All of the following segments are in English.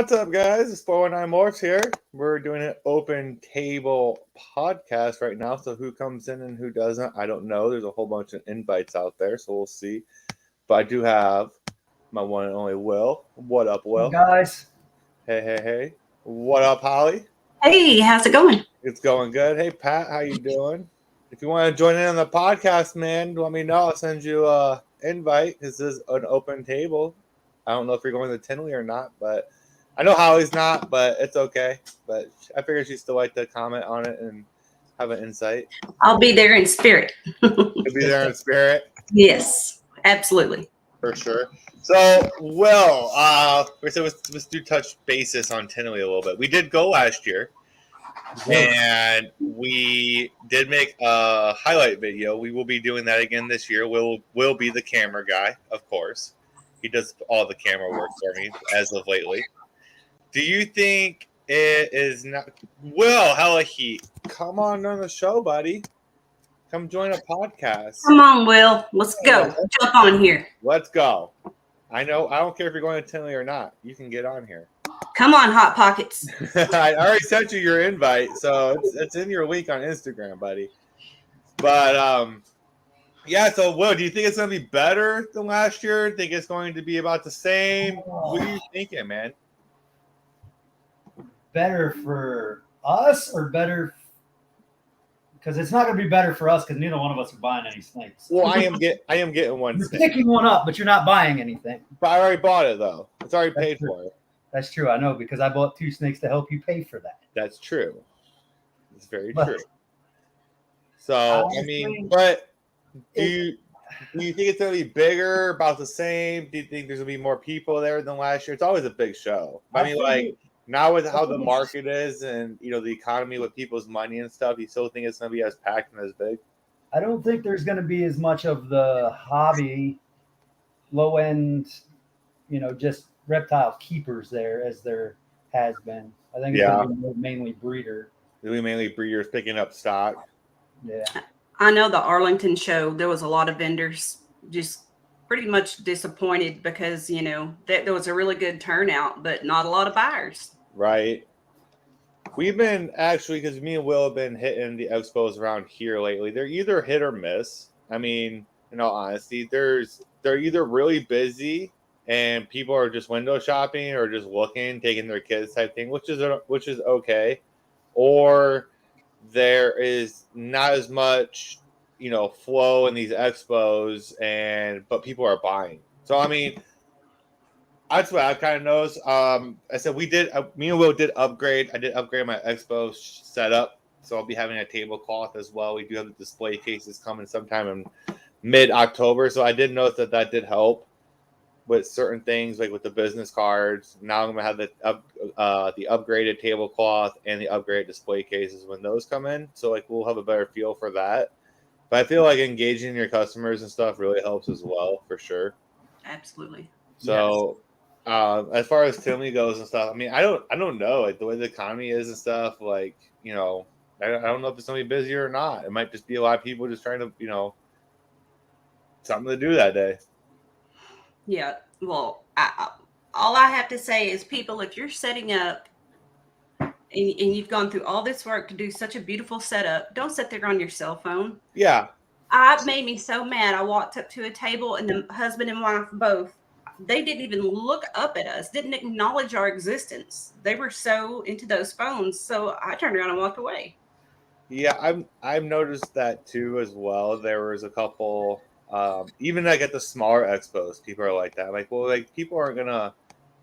What's up, guys? It's 419 Morphs here. We're doing an open table podcast right now. So who comes in and who doesn't, I don't know. There's a whole bunch of invites out there, so we'll see. But I do have my one and only Will. What up, Will? Hey guys. Hey. What up, Holly? Hey, how's it going? It's going good. Hey, Pat, how you doing? If you want to join in on the podcast, man, let me know. I'll send you an invite. This is an open table. I don't know if you're going to Tinley or not, but I know Holly's not, but it's okay. But I figured she'd still like to comment on it and have an insight. I'll be there in spirit. You'll be there in spirit? Yes, absolutely. For sure. So, Will, let's do touch basis on Tinley a little bit. We did go last year, and we did make a highlight video. We will be doing that again this year. Will be the camera guy, of course. He does all the camera work for me as of lately. Do you think it is not? Will, hella heat. Come on the show, buddy. Come join a podcast. Come on, Will. Let's go. Jump on here. Let's go. I know. I don't care if you're going to Tinley or not. You can get on here. Come on, Hot Pockets. I already sent you your invite, so it's in your link on Instagram, buddy. But yeah. So, Will, do you think it's going to be better than last year? Think it's going to be about the same? What are you thinking, man? Better for us or better? Because it's not going to be better for us because neither one of us are buying any snakes. Well, I am getting one. You're picking one up, but you're not buying anything. But I already bought it though. It's already paid for. That's true. I know because I bought 2 snakes to help you pay for that. That's true. It's very true. So I mean, but do you think it's going to be bigger, about the same? Do you think there's going to be more people there than last year? It's always a big show. I mean, like now with how the market is and the economy with people's money and stuff, you still think it's going to be as packed and as big? I don't think there's going to be as much of the hobby, low end, just reptile keepers there as there has been. I think it's going to be mainly breeder. It'll be mainly breeders picking up stock. Yeah. I know the Arlington show, there was a lot of vendors just pretty much disappointed because, there was a really good turnout, but not a lot of buyers. Right. We've been actually, because me and Will have been hitting the expos around here lately. They're either hit or miss. I mean, in all honesty, they're either really busy and people are just window shopping or just looking, taking their kids type thing, which is okay, or there is not as much flow in these expos, but people are buying. So I mean, that's what I kind of noticed. I said me and Will did upgrade. I did upgrade my expo setup, so I'll be having a tablecloth as well. We do have the display cases coming sometime in mid-October, so I did notice that did help with certain things, like with the business cards. Now I'm gonna have the upgraded tablecloth and the upgraded display cases when those come in. So like we'll have a better feel for that. But I feel like engaging your customers and stuff really helps as well, for sure. Absolutely. So as far as Tinley goes and stuff, I mean, I don't know, like the way the economy is and stuff, like, I don't know if it's gonna be busier or not. It might just be a lot of people just trying to, something to do that day. Yeah, well, all I have to say is, people, if you're setting up and you've gone through all this work to do such a beautiful setup, don't sit there on your cell phone. Yeah. It made me so mad. I walked up to a table and the husband and wife both, they didn't even look up at us, didn't acknowledge our existence. They were so into those phones. So I turned around and walked away. Yeah, I've noticed that too as well. There was a couple, even like at the smaller expos, people are like that. Like, well, like people aren't gonna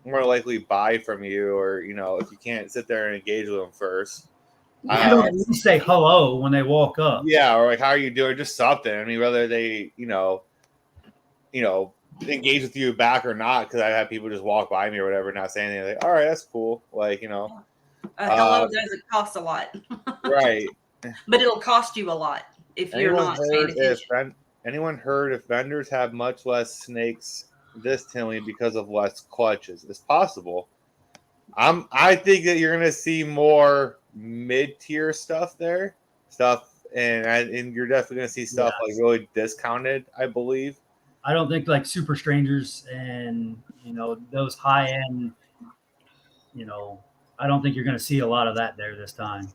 more likely buy from you, or if you can't sit there and engage with them first. You don't at least say hello when they walk up. Yeah, or like, how are you doing? Just something. I mean, whether they engage with you back or not, because I have people just walk by me or whatever, not saying anything. Like, all right, that's cool. Like, hello doesn't cost a lot. Right. But it'll cost you a lot if you're not paying attention. Anyone heard if vendors have much less snakes this Tinley because of less clutches? It's possible. I think that you're gonna see more mid-tier stuff there, and you're definitely gonna see stuff like really discounted, I believe. I don't think like Super Strangers and those high end I don't think you're going to see a lot of that there this time.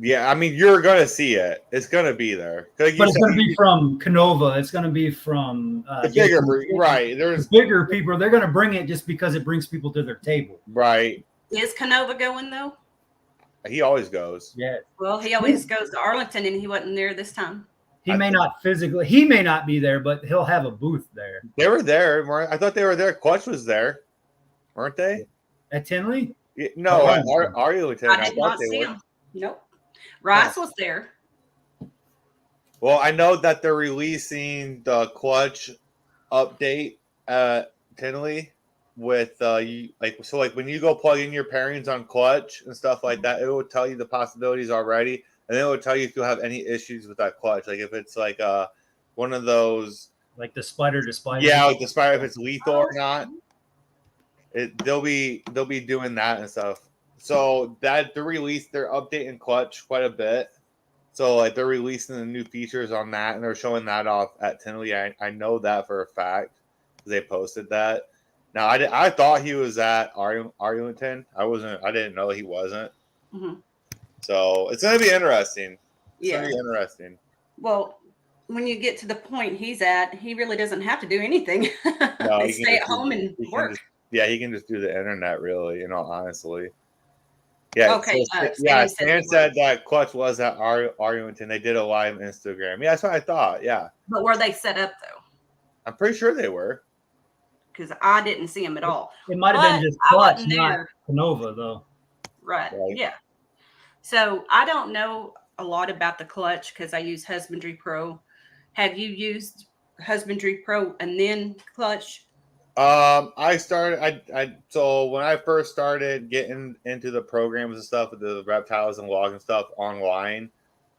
Yeah, I mean, you're gonna see it. It's gonna be there. But it's going to be from Canova. It's going to be from the bigger, right? The bigger people. They're going to bring it just because it brings people to their table. Right. Is Canova going though? He always goes. Yeah. Well, he always goes to Arlington, and he wasn't there this time. He may not physically. He may not be there, but he'll have a booth there. They were there. I thought they were there. Clutch was there, weren't they? At Tinley? No, at Arlington. I did not see him. Nope. Rice was there. Well, I know that they're releasing the Clutch update at Tinley with like when you go plug in your pairings on Clutch and stuff like that, it will tell you the possibilities already, and then it will tell you if you have any issues with that clutch, like if it's like one of those like the spider to spider. Yeah, like the spider, if it's lethal or not. They'll be doing that and stuff. So that they're updating Clutch quite a bit. So like they're releasing the new features on that, and they're showing that off at Tinley. I know that for a fact because they posted that. Now I thought he was at Arlington. I didn't know he wasn't. Mm-hmm. So it's gonna be interesting. It's gonna be interesting. Well, when you get to the point he's at, he really doesn't have to do anything. No, he stay at home and work. He can just do the internet, really, honestly. Yeah. Okay. So, Stan said that Clutch was at Arlington. They did a live Instagram. Yeah, that's what I thought. Yeah. But were they set up though? I'm pretty sure they were. Because I didn't see them at all. It might have been just Clutch, not Canova, though. Right. Yeah. So I don't know a lot about the Clutch because I use Husbandry Pro. Have you used Husbandry Pro and then Clutch? I started. So when I first started getting into the programs and stuff with the reptiles and logging stuff online,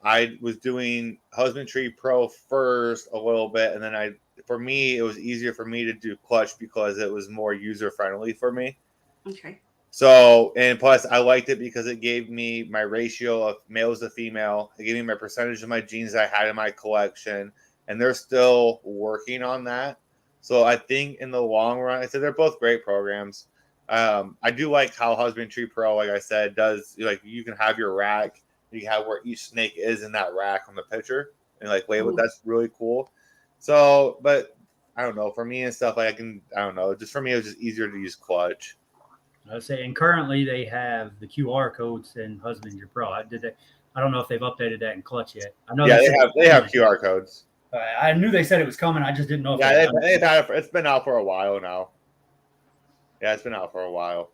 I was doing Husbandry Pro first a little bit, and then for me, it was easier for me to do Clutch because it was more user friendly for me. Okay. So, and plus, I liked it because it gave me my ratio of males to female. It gave me my percentage of my genes I had in my collection, and they're still working on that. So I think in the long run, I said they're both great programs. I do like how Husbandry Pro, like I said, does like you can have your rack, you can have where each snake is in that rack on the picture, and like label. That's really cool. So, but I don't know. For me and stuff, like I don't know. Just for me, it was just easier to use Clutch. I would say, and currently they have the QR codes in Husbandry Pro. I don't know if they've updated that in Clutch yet. I know. Yeah, they have QR codes. I knew they said it was coming. I just didn't know. They've had it. It's been out for a while now. Yeah, it's been out for a while.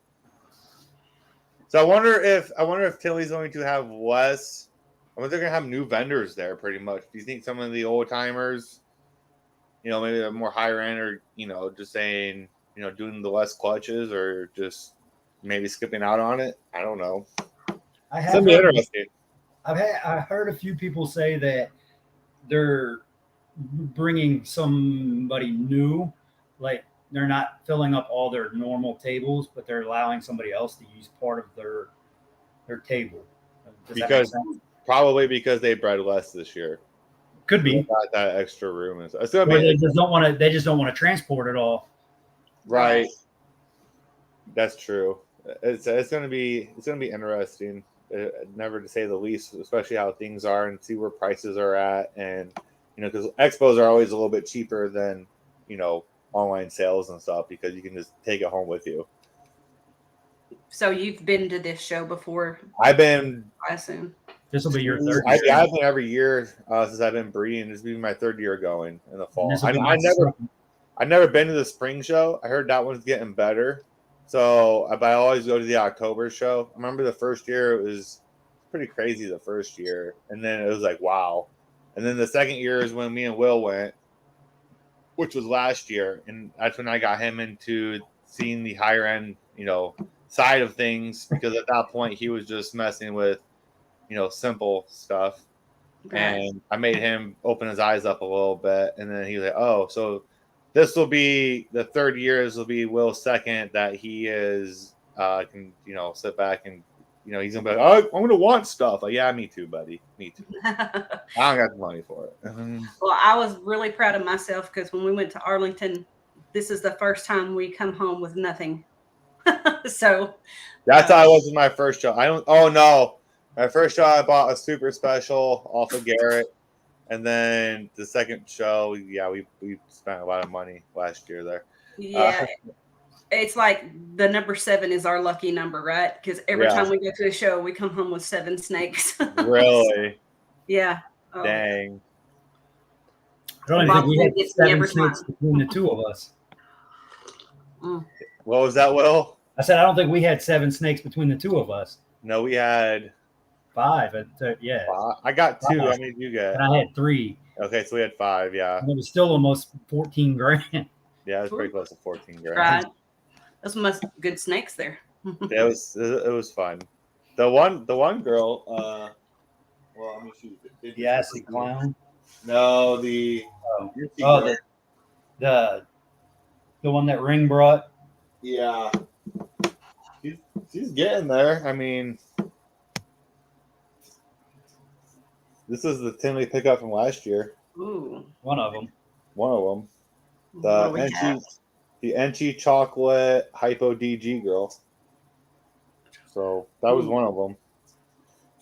So I wonder if Tinley's going to have less. I wonder if they're going to have new vendors there. Pretty much. Do you think some of the old timers, maybe they're more higher end, or just saying, doing the less clutches, or just maybe skipping out on it? I don't know. It's gonna be interesting. I heard a few people say that they're bringing somebody new, like they're not filling up all their normal tables, but they're allowing somebody else to use part of their table. Probably because they bred less this year. Could be. Got that extra room. And stuff. They just don't want to transport it all. Right. That's true. It's gonna be interesting. Never to say the least, especially how things are and see where prices are at, and because expos are always a little bit cheaper than online sales and stuff because you can just take it home with you. So you've been to this show before? I've been. I assume this will be your third. I've been every year since I've been breeding. This will be my third year going in the fall. I've never been to the spring show. I heard that one's getting better. So, but I always go to the October show. I remember the first year, it was pretty crazy the first year. And then it was like, wow. And then the second year is when me and Will went, which was last year. And that's when I got him into seeing the higher end, side of things. Because at that point, he was just messing with, simple stuff. Okay. And I made him open his eyes up a little bit. And then he was like, oh, so this will be the third year. This will be Will's second that he is can sit back and he's gonna be like, oh, I'm gonna want stuff. Like, yeah, me too, buddy. Me too. I don't got the money for it. Well, I was really proud of myself because when we went to Arlington, this is the first time we come home with nothing. So That's how I was with my first show. Oh no, my first show I bought a super special off of Garrett, and then the second show, yeah, we spent a lot of money last year there. yeah, it's like the number 7 is our lucky number, right? Because every time we go to a show, we come home with 7 snakes. Really? Yeah. Oh. Dang. I don't even think we had 7 snakes between the two of us. Mm. What was that, Will? I said I don't think we had 7 snakes between the two of us. No, we had 5. Yeah. 5. I got 2. How many did you get? And I had 3. Okay, so we had 5. Yeah. And it was still almost 14 grand. Yeah, it was pretty close to 14 grand. Right. Those must good snakes there. It was fun. The one girl. Well, let me shoot. The acid clown. No, the the one that Ring brought. Yeah, she's getting there. I mean, this is the Tinley pickup from last year. Ooh, One of them. The Enchi chocolate hypo DG girl. So that was one of them.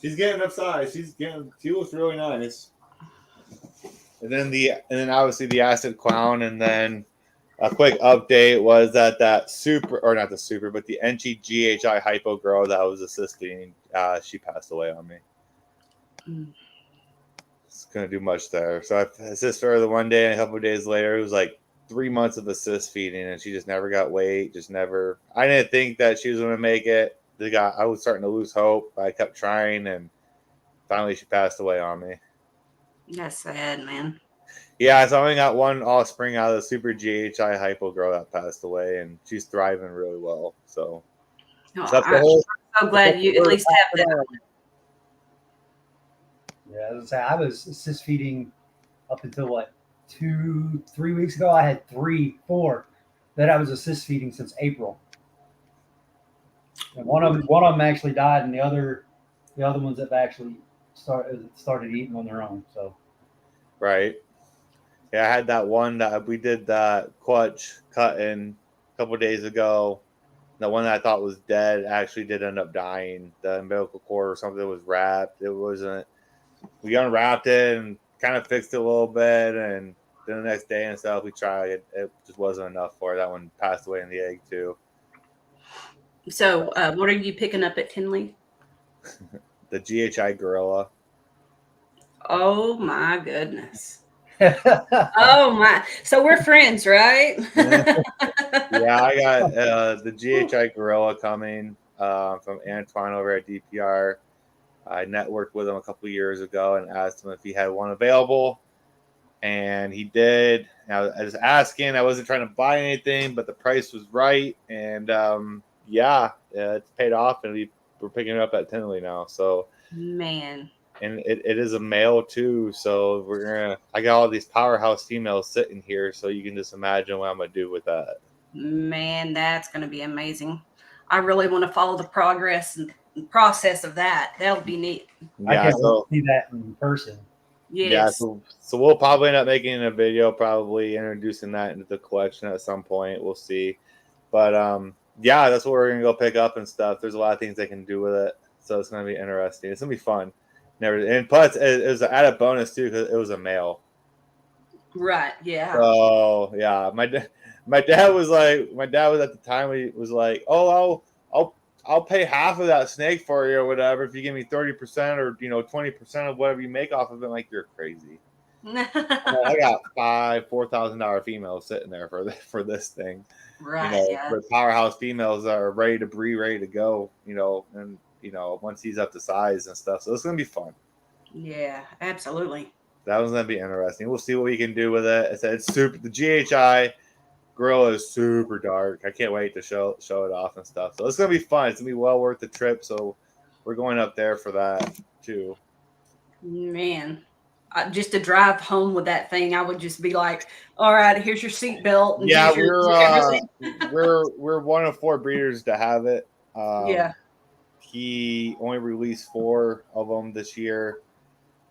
She's getting up size. She looks really nice. And then obviously the acid clown, and then a quick update was that the Enchi GHI hypo girl that was assisting, she passed away on me. It's gonna do much there. So I assisted her the one day, and a couple of days later, it was like 3 months of assist feeding, and she just never got weight. I didn't think that she was gonna make it. I was starting to lose hope. I kept trying, and finally she passed away on me. that's sad, man. Yeah, so I only got one offspring out of the super GHI hypo girl that passed away, and she's thriving really well. So, I'm so glad you at least have that. Yeah, I was assist feeding up until 2-3 weeks ago. I had 4 that I was assist feeding since April. And one of them actually died, and the other ones have actually started eating on their own. So, right. Yeah, I had that one that we did that clutch cutting a couple days ago. The one that I thought was dead actually did end up dying. The umbilical cord or something was wrapped. It wasn't. We unwrapped it and kind of fixed it a little bit, and then the next day and stuff we tried it. It just wasn't enough for it. That one passed away in the egg too. So, what are you picking up at Tinley? The GHI gorilla. Oh my goodness. Oh my! So we're friends, right? Yeah, I got the GHI gorilla coming from Antoine over at DPR. I networked with him a couple of years ago and asked him if he had one available, and he did. I was asking. I wasn't trying to buy anything, but the price was right, and it's paid off, and we're picking it up at Tinley now. So, man. And it is a male too, so I got all these powerhouse females sitting here, so you can just imagine what I'm gonna do with that. Man, that's gonna be amazing. I really want to follow the progress and process of that. That'll be neat. Yeah, I can't see that in person. Yes. Yeah, so we'll probably end up making a video, probably introducing that into the collection at some point. We'll see, but that's what we're gonna go pick up and stuff. There's a lot of things they can do with it, so it's gonna be interesting. It's gonna be fun. And plus, it was an added bonus too because it was a male. Right. Yeah. So yeah, my dad was at the time he was like, oh, I'll pay half of that snake for you or whatever if you give me 30% or 20% of whatever you make off of it. I'm like, you're crazy. I got $4,000 females sitting there for this thing. Right. For powerhouse females that are ready to breed, ready to go. And once he's up to size and stuff. So it's going to be fun. Yeah, absolutely. That was going to be interesting. We'll see what we can do with it. It's super. The GHI gorilla is super dark. I can't wait to show it off and stuff. So it's going to be fun. It's going to be well worth the trip. So we're going up there for that too. Man, just to drive home with that thing, I would just be like, all right, here's your seatbelt. Yeah, we're one of 4 breeders to have it. He only released 4 of them this year.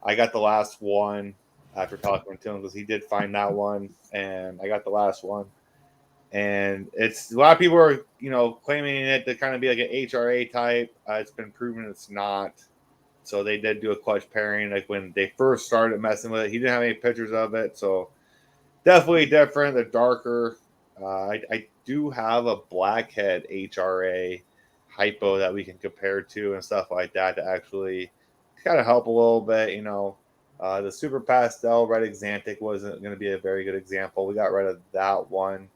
I got the last one after talking to him because he did find that one, and I got the last one. And it's a lot of people are, claiming it to kind of be like an HRA type. It's been proven it's not. So they did do a clutch pairing like when they first started messing with it. He didn't have any pictures of it, so definitely different. They're darker. I do have a blackhead HRA hypo that we can compare to and stuff like that to actually kind of help a little bit. The super pastel red Xanthic wasn't going to be a very good example. We got rid of that one.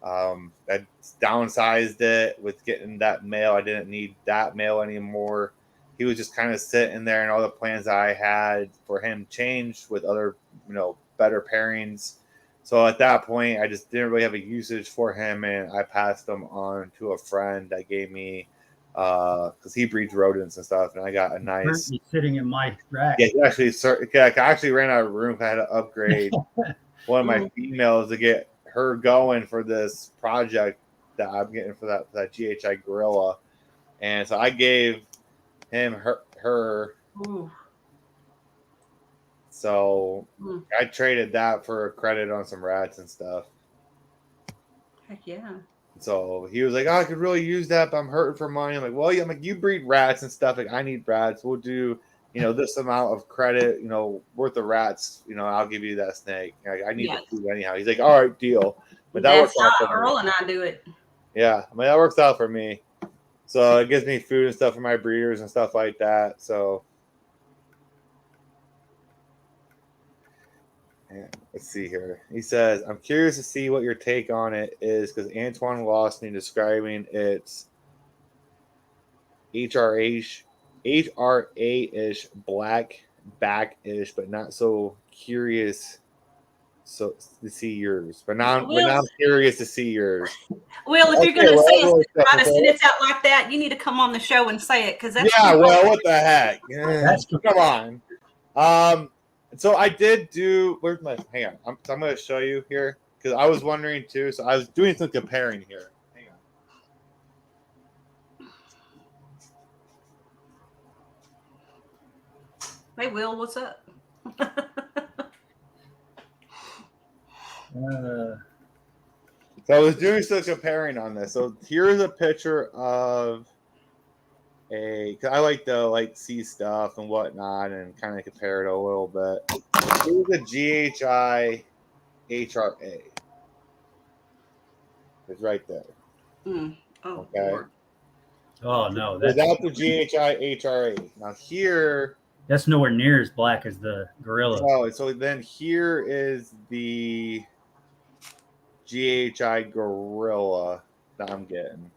I downsized it with getting that male. I didn't need that male anymore. He was just kind of sitting there, and all the plans that I had for him changed with other, better pairings. So at that point, I just didn't really have a usage for him, and I passed him on to a friend that gave me, because he breeds rodents and stuff, and I got a nice. Currently sitting in my rack. Yeah, he actually ran out of room. I had to upgrade one of my females to get her going for this project that I'm getting for that GHI gorilla, and so I gave him her. Ooh. So I traded that for a credit on some rats and stuff. Heck yeah. So he was like, "Oh, I could really use that, but I'm hurting for money." I'm like, "Well, yeah, you breed rats and stuff. Like, I need rats. We'll do, this amount of credit, worth of rats. I'll give you that snake. Like, I need the food anyhow." He's like, "All right, deal." But that's how Earl and I do it. Yeah, that works out for me. So it gives me food and stuff for my breeders and stuff like that. So let's see here. He says, "I'm curious to see what your take on it is because Antoine lost me describing its HRA-ish, black back-ish, but not so curious to see yours. But now I'm curious to see yours." Well, if you're going to say a sentence out like that, you need to come on the show and say it because that's what the heck? Come on. So I did do. Where's my? Hang on. I'm going to show you here because I was wondering too. So I was doing some comparing here. Hang on. Hey, Will, what's up? So I was doing some comparing on this. So here's a picture of cause I like to see stuff and whatnot and kind of compare it a little bit. Here's a GHI HRA. It's right there. Oh, okay. Lord. Oh no, that's without the GHI HRA. Now here, that's nowhere near as black as the gorilla. Oh, so then here is the GHI gorilla that I'm getting.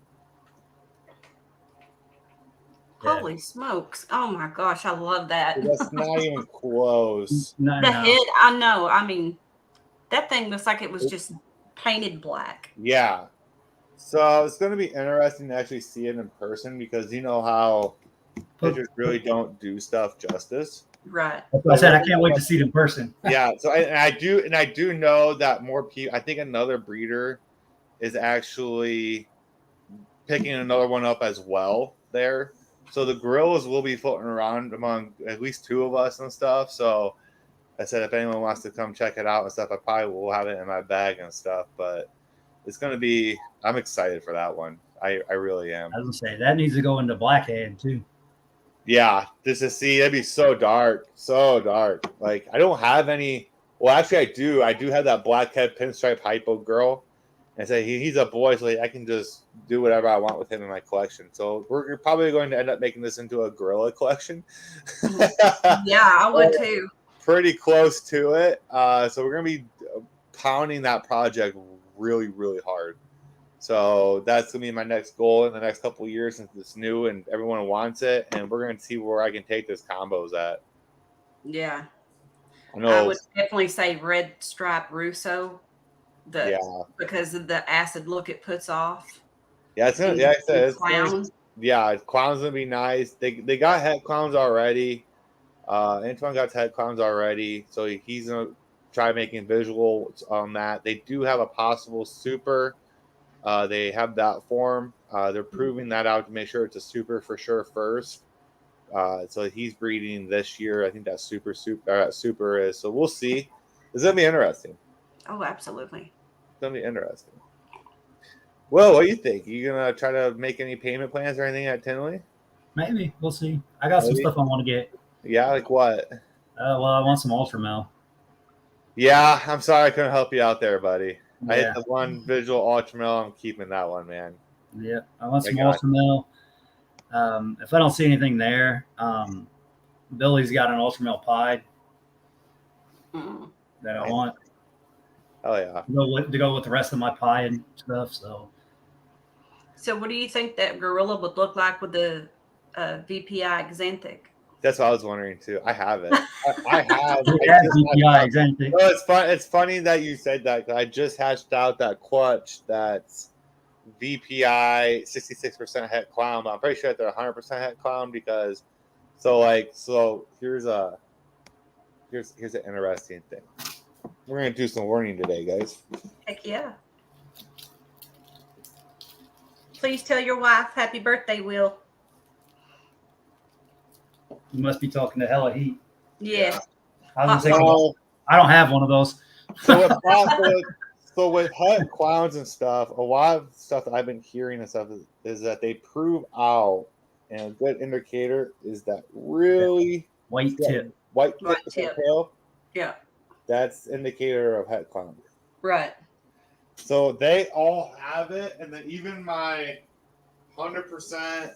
Holy smokes. Oh my gosh, I love that. That's not even close. The head, I know. I mean, that thing looks like it was just painted black. Yeah. So it's going to be interesting to actually see it in person because you know how pictures really don't do stuff justice. Right. That's what I said. I can't wait to see it in person. Yeah. So I do know that more people. I think another breeder is actually picking another one up as well there. So the gorillas will be floating around among at least two of us and stuff. So I said if anyone wants to come check it out and stuff, I probably will have it in my bag and stuff. But it's going to be. I'm excited for that one. I really am. I was gonna say that needs to go into blackhead too. Yeah, just to see, that'd be so dark. Like I don't have any. Well, actually, I do. I do have that blackhead pinstripe hypo girl, and say he's a boy, so I can just do whatever I want with him in my collection. So we're probably going to end up making this into a gorilla collection. Yeah, I would too. Pretty close to it. So we're gonna be pounding that project really, really hard. So that's gonna be my next goal in the next couple of years since it's new and everyone wants it, and we're gonna see where I can take this combos at. Yeah, I would definitely say red stripe Russo. Because of the acid look it puts off. Yeah, it's gonna. Yeah, it's clown. Clown's gonna be nice. They got head clowns already. Antoine got head clowns already, so he's gonna try making visuals on that. They do have a possible super. They have that form. They're proving that out to make sure it's a super for sure first. So he's breeding this year. I think that super is. So we'll see. It's gonna be interesting. Oh, absolutely. It's gonna be interesting. Well, what do you think? You gonna try to make any payment plans or anything at Tinley? Maybe we'll see. I got some Maybe. stuff I want to get. Yeah, like what? Well, I want some Ultra Mail. Yeah, I'm sorry I couldn't help you out there, buddy. I hit Yeah, the one visual ultra mail. I'm keeping that one, man. yeah. I want My some God. Ultra Mail. If I don't see anything there, Billy's got an Ultra Mail pie Mm. that I want Oh yeah. to go with the rest of my pie and stuff. So So, what do you think that gorilla would look like with the VPI Xanthic? That's what I was wondering too. I have it. I have. it I has just VPI hashed Xanthic. out- No, it's fun. It's funny that you said that. 'Cause I just hashed out that clutch that's VPI 66% het clown. But I'm pretty sure that they're 100% het clown because here's an interesting thing. We're gonna do some warning today, guys. Heck yeah. Please tell your wife happy birthday, Will. You must be talking to Hella Heat. Yes. I was gonna say, So, I don't have one of those. so with hut clowns and stuff, a lot of stuff that I've been hearing and stuff is that they prove out, and a good indicator is that really White tip. white White tip tip. tail. Yeah. That's indicator of het clown. Right. So they all have it, and then even my 100%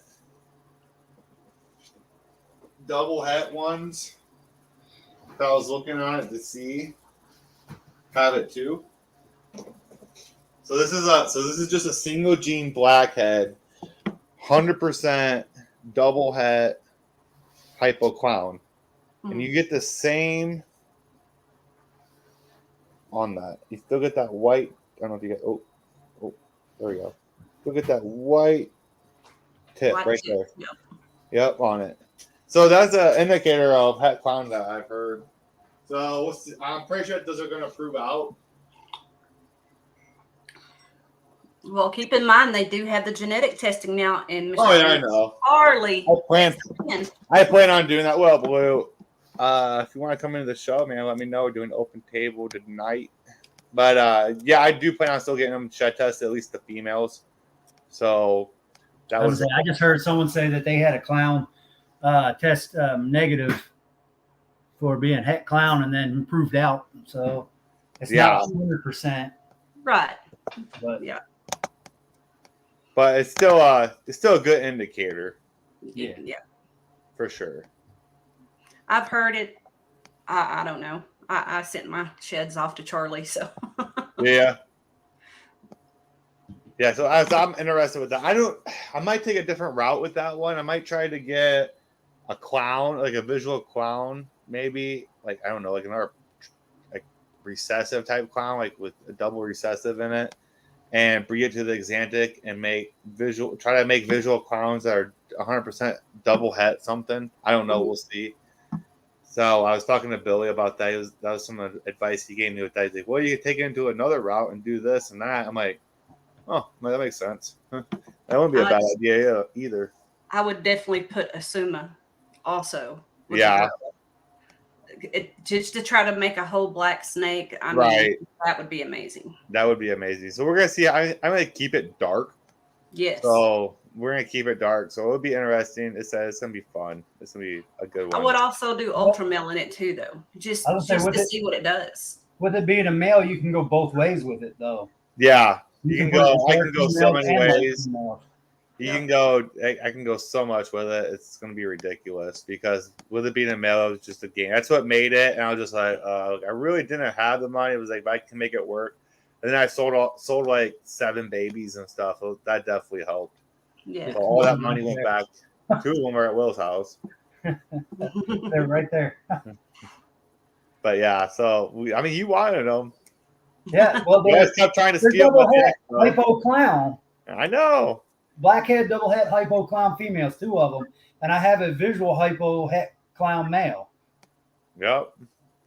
double het ones that I was looking on it to see have it too. So this is just a single gene blackhead, 100% double het hypo clown, and you get the same on that. You still get that white. I don't know if you get. Oh, there we go. Still get that white tip White right tip, there. yeah. Yep, on it. So that's an indicator of het clown that I've heard. So we'll see. I'm pretty sure those are going to prove out. Well, keep in mind they do have the genetic testing now in Michigan. Oh yeah, I know. Harley. I plan on doing that. Well, Blue, if you want to come into the show, man, let me know. We're doing open table tonight. But yeah, I do plan on still getting them shed tested, at least the females. So that was. I just heard someone say that they had a clown test negative for being het clown and then proved out. So it's not 100%. Right. But yeah. But it's still a good indicator. Yeah. For sure. I've heard it. I don't know. I sent my sheds off to Charlie, so. Yeah. Yeah, so I'm interested with that. I might take a different route with that one. I might try to get a clown, like a visual clown, maybe. Like, I don't know, like another like recessive type clown, like with a double recessive in it, and bring it to the Xanthic and try to make visual clowns that are 100% double het something. I don't know. We'll see. So I was talking to Billy about that. That was some advice he gave me with that. He's like, well, you could take it into another route and do this and that. I'm like, oh, that makes sense. That wouldn't be a bad idea either. I would definitely put Asuma also. Yeah. Just to try to make a whole black snake. I mean, that would be amazing. That would be amazing. So we're going to see. I'm going to keep it dark. Yes. So we're going to keep it dark. So it'll be interesting. It's going to be fun. It's going to be a good one. I would also do ultra male in it too, though. Just to see what it does. With it being a male, you can go both ways with it, though. Yeah. I can go so many ways. You can go. I can go so much with it. It's going to be ridiculous because with it being a male, it was just a game. That's what made it. And I was just like, I really didn't have the money. It was like, if I can make it work. And then I sold like 7 babies and stuff. So that definitely helped. Yeah. So all that money went back. 2 of them were at Will's house. They're right there. But yeah, so you wanted them. Yeah, well, you guys kept trying to steal my hypo clown. I know. Blackhead, double het, hypo clown females, 2 of them, and I have a visual hypo het clown male. Yep.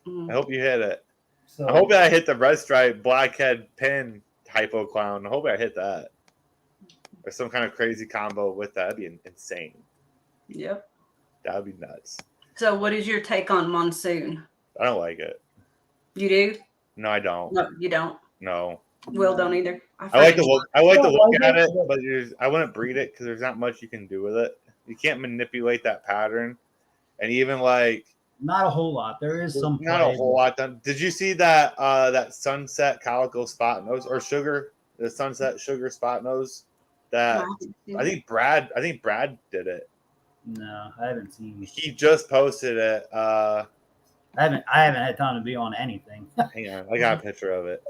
I hope you hit it. So, I hope that I hit the red stripe blackhead pin hypo clown. I hope I hit that. Or some kind of crazy combo with that. That'd be insane. Yep. That would be nuts. So what is your take on Monsoon? I don't like it. You do? No, I don't. No, you don't. No. Will don't either. I find like it to look. I like to Don't look like at it, it, but I wouldn't breed it because there's not much you can do with it. You can't manipulate that pattern, and even like Not a whole lot. There is some not a play, whole lot done. Did you see that that sunset calico spot nose or sugar? The sunset sugar spot nose. That No, I think Brad did it. No, I haven't seen. He just posted it. I haven't had time to be on anything. Hang on, I got a picture of it.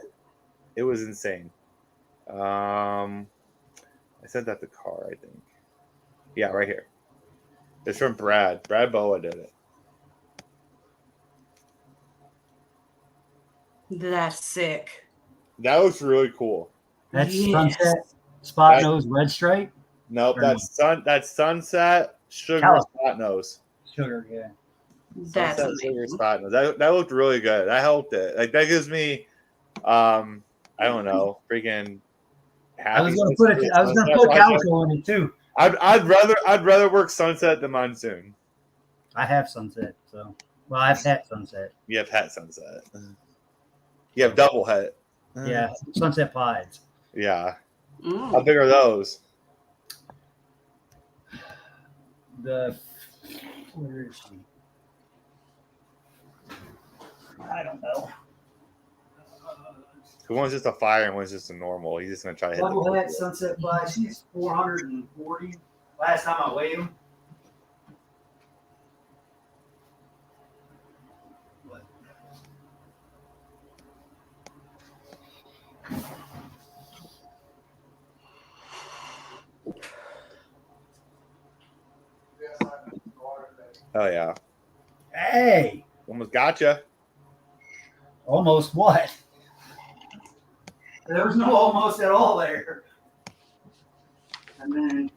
It was insane. I sent that to Car, I think. Yeah, right here. It's from Brad. Brad Boa did it. That's sick. That looks really cool. That's Yes. sunset spot nose red stripe. Nope, Or that's sunset sugar Calico. spot nose. Sugar, yeah. That's Sunset sugar amazing. spot nose. That looked really good. I helped it. Like that gives me I don't know, freaking I was happiness. gonna put calico in it too. I'd rather work sunset than monsoon. I have sunset, so I've had sunset. You have hat sunset. You have double hat. Yeah, sunset pies. Yeah. Mm. How big are those? Where is she? I don't know. One's just a fire and one's just a normal. He's just gonna try to hit Double the hat sunset pie. She's 440. Last time I weighed them. Oh yeah. Hey, Almost gotcha. almost what? There was no almost at all there. And then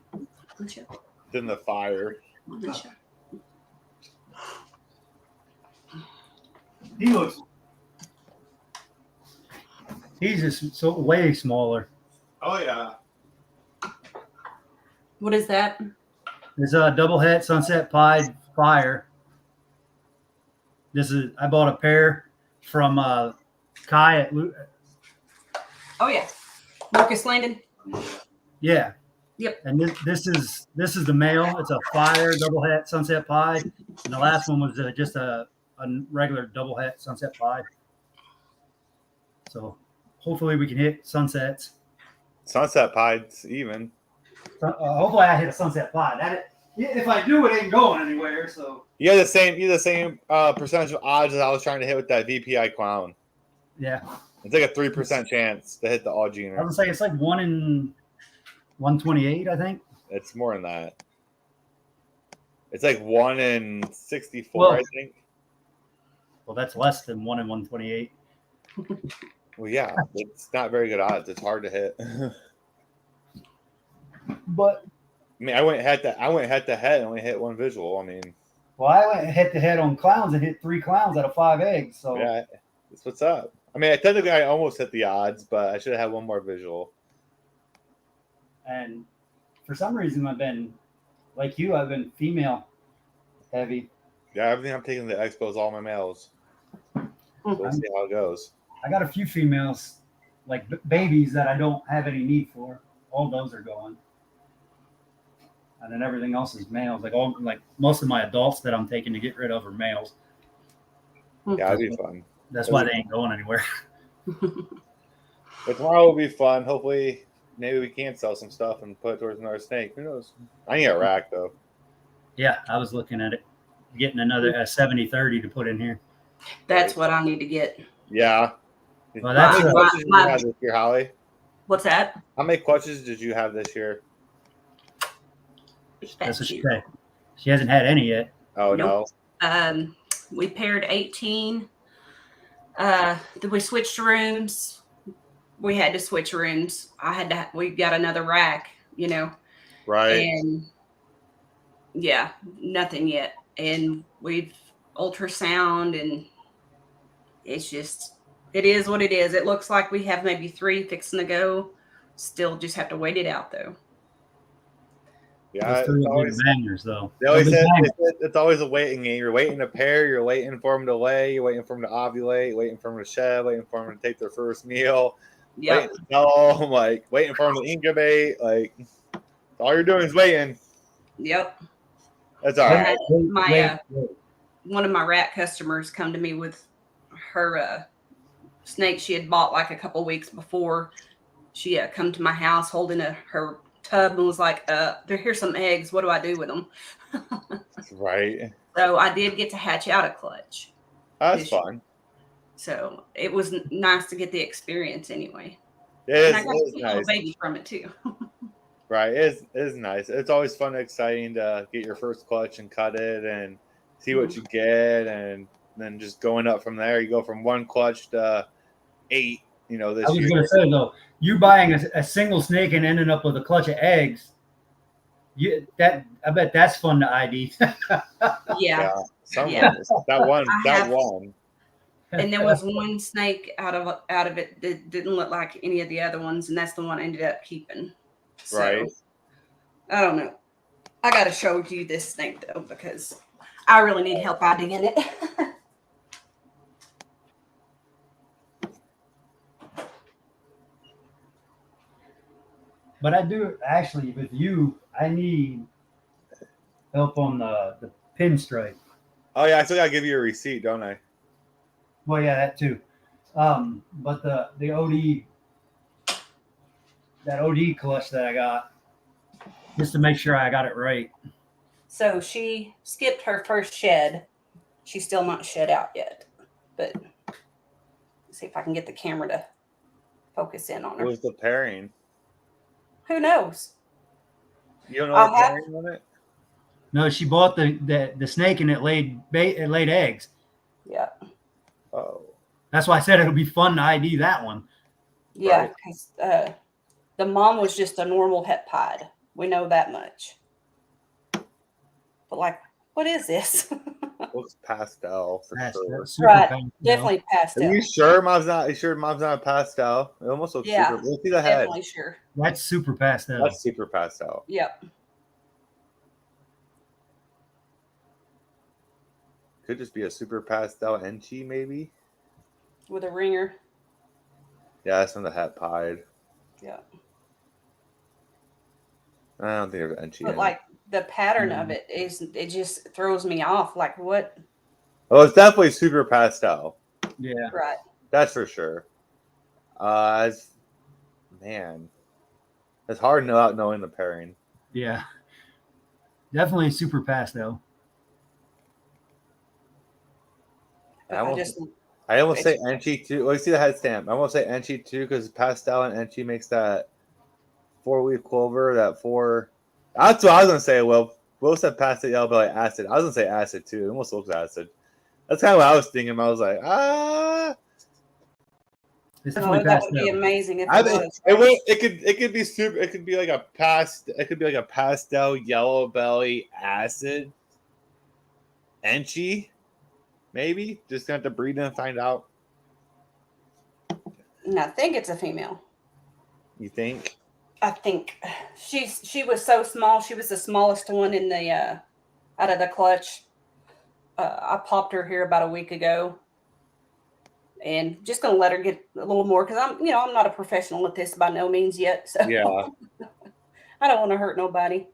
Then the fire. he looks. He's just so way smaller. Oh yeah. What is that? It's a double het sunset pie fire. I bought a pair from Kai at Oh yeah, Lucas Landon. yeah. Yep. And this is the male. It's a fire double het sunset pie, and the last one was just a regular double het sunset pie. So hopefully we can hit sunsets. Sunset pies even. Hopefully I hit a sunset pie. If I do, it ain't going anywhere. So You have the same percentage of odds as I was trying to hit with that VPI clown. yeah, It's like a 3% chance to hit the all I gener. would say it's like 1 in 128, I think. It's more than that. It's like 1 in 64, Well, I think. Well, that's less than 1 in 128. Well, yeah, it's not very good odds. It's hard to hit. But I mean, I went head to head and only hit one visual. I mean, well, I went head to head on clowns and hit 3 clowns out of 5 eggs. So yeah, that's what's up. I mean, technically, I almost hit the odds, but I should have had one more visual. and for some reason I've been like you. I've been female heavy. Yeah, everything I'm taking to the expo is all my males. So let's see how it goes. I got a few females, like babies that I don't have any need for. All those are going, and then everything else is males. Like most of my adults that I'm taking to get rid of are males. Yeah, it'd be fun. That's why they ain't going anywhere. But tomorrow will be fun. Hopefully, maybe we can sell some stuff and put it towards another snake. Who knows? I need a rack though. Yeah, I was looking at it, getting another 70-30 to put in here. That's what I need to get. Yeah. Well, that's How many clutches did you have this year, Holly? What's that? How many clutches did you have this year? That's what she said. She hasn't had any yet. Oh Nope. We paired 18. We switched rooms. We had to switch rooms. We got another rack, no. Right. and yeah, nothing yet. And we've ultrasound, and it's just, it is what it is. It looks like we have maybe 3 fixing to go. Still just have to wait it out though. Yeah, Those 3 are big bangers, though. they always said it's always a waiting game. You're waiting to pair, you're waiting for them to lay, you're waiting for them to ovulate, waiting for them to shed, waiting for them to take their first meal, Yep. Waiting for them to incubate. Like, all you're doing is waiting. Yep. That's all I right. had my Wait. one of my rat customers come to me with her snake she had bought like a couple weeks before. She come to my house holding her tub and was like, here's some eggs. What do I do with them? Right. So I did get to hatch out a clutch. That's fun. So it was nice to get the experience anyway. It And I got a is cute nice. little baby from it too. Right. It is nice. It's always fun and exciting to get your first clutch and cut it and see what you get. And then just going up from there. You go from 1 clutch to 8, this I was year. going to say, though, you buying a single snake and ending up with a clutch of eggs, I bet that's fun to ID. Yeah. That one. And there was one snake out of it that didn't look like any of the other ones, and that's the one I ended up keeping. So, Right. I don't know. I got to show you this snake though because I really need help IDing it. But I do actually with you. I need help on the pinstripe. Oh yeah, I still gotta give you a receipt, don't I? Well, yeah, that too. But the OD clutch that I got, just to make sure I got it right. So she skipped her first shed. She's still not shed out yet, but let's see if I can get the camera to focus in on her. What was the pairing? Who knows? You don't know the pairing on it? No, she bought the snake and it laid eggs. Yeah. Oh. That's why I said it'll be fun to ID that one. Yeah, because the mom was just a normal het pied. We know that much. But like, what is this? Looks pastel for sure. Right, pastel. Definitely pastel. Are you sure mom's not? A pastel? It almost looks super. Let's see the head. Definitely sure. That's super pastel. That's super pastel. Yep. Could just be a super pastel Enchi, maybe. With a ringer. Yeah, that's from the het pied. Yeah. I don't think there's Enchi. But like the pattern of it just throws me off. Like what? Oh, it's definitely super pastel. Yeah. Right. That's for sure. Man, it's hard not knowing the pairing. Yeah. Definitely super pastel. I almost say Enchi too. Well, you see the head stamp. I almost say Enchi too because pastel and Enchi makes that 4-leaf clover. That's what I was gonna say. Will said pastel yellow belly acid. I was gonna say acid too. It almost looks acid. That's kind of what I was thinking. I was like, It's that would be amazing if it could be super. It could be like a pastel yellow belly acid Enchi. Maybe just gonna have to breed and find out. And I think it's a female. You think? I think she was so small. She was the smallest one in the out of the clutch. I popped her here about a week ago, and just gonna let her get a little more because I'm not a professional at this by no means yet. So yeah, I don't want to hurt nobody.